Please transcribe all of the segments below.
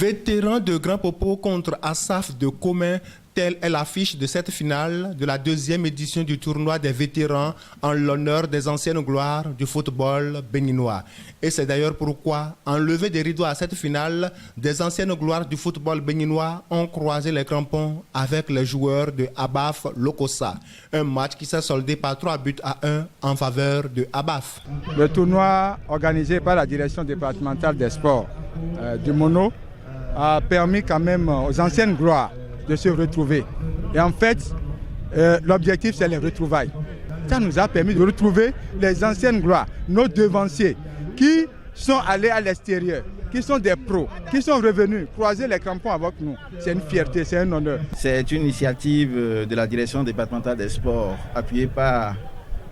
Vétéran de Grand Popo contre Asaf de Commun, telle est l'affiche de cette finale de la deuxième édition du tournoi des vétérans en l'honneur des anciennes gloires du football béninois. Et c'est d'ailleurs pourquoi, en levée des rideaux à cette finale, des anciennes gloires du football béninois ont croisé les crampons avec les joueurs de Abaf Lokossa. Un match qui s'est soldé par 3-1 en faveur de Abaf. Le tournoi organisé par la direction départementale des sports du Mono a permis quand même aux anciennes gloires de se retrouver. Et en fait, l'objectif, c'est les retrouvailles. Ça nous a permis de retrouver les anciennes gloires, nos devanciers, qui sont allés à l'extérieur, qui sont des pros, qui sont revenus croiser les crampons avec nous. C'est une fierté, c'est un honneur. C'est une initiative de la direction départementale des sports, appuyée par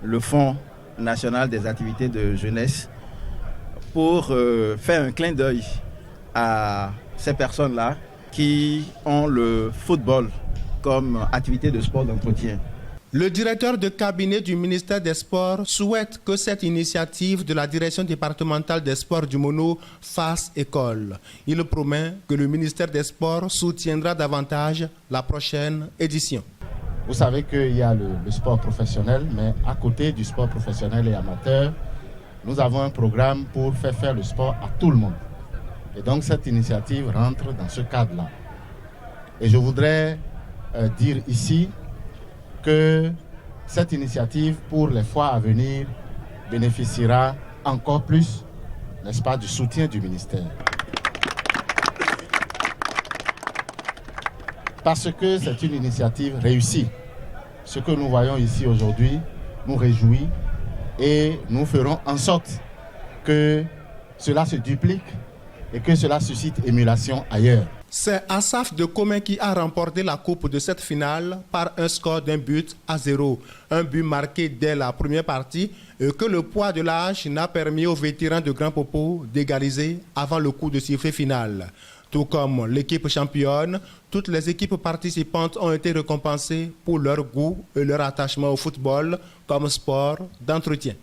le Fonds national des activités de jeunesse, pour faire un clin d'œil à ces personnes-là qui ont le football comme activité de sport d'entretien. Le directeur de cabinet du ministère des Sports souhaite que cette initiative de la direction départementale des sports du Mono fasse école. Il promet que le ministère des Sports soutiendra davantage la prochaine édition. Vous savez qu'il y a le sport professionnel, mais à côté du sport professionnel et amateur, nous avons un programme pour faire le sport à tout le monde. Et donc cette initiative rentre dans ce cadre-là. Et je voudrais dire ici que cette initiative, pour les fois à venir, bénéficiera encore plus, n'est-ce pas, du soutien du ministère. Parce que c'est une initiative réussie. Ce que nous voyons ici aujourd'hui nous réjouit et nous ferons en sorte que cela se duplique et que cela suscite émulation ailleurs. C'est Asaf de Commun qui a remporté la coupe de cette finale par un score d'1-0. Un but marqué dès la première partie et que le poids de l'âge n'a permis aux vétérans de Grand Popo d'égaliser avant le coup de sifflet final. Tout comme l'équipe championne, toutes les équipes participantes ont été récompensées pour leur goût et leur attachement au football comme sport d'entretien.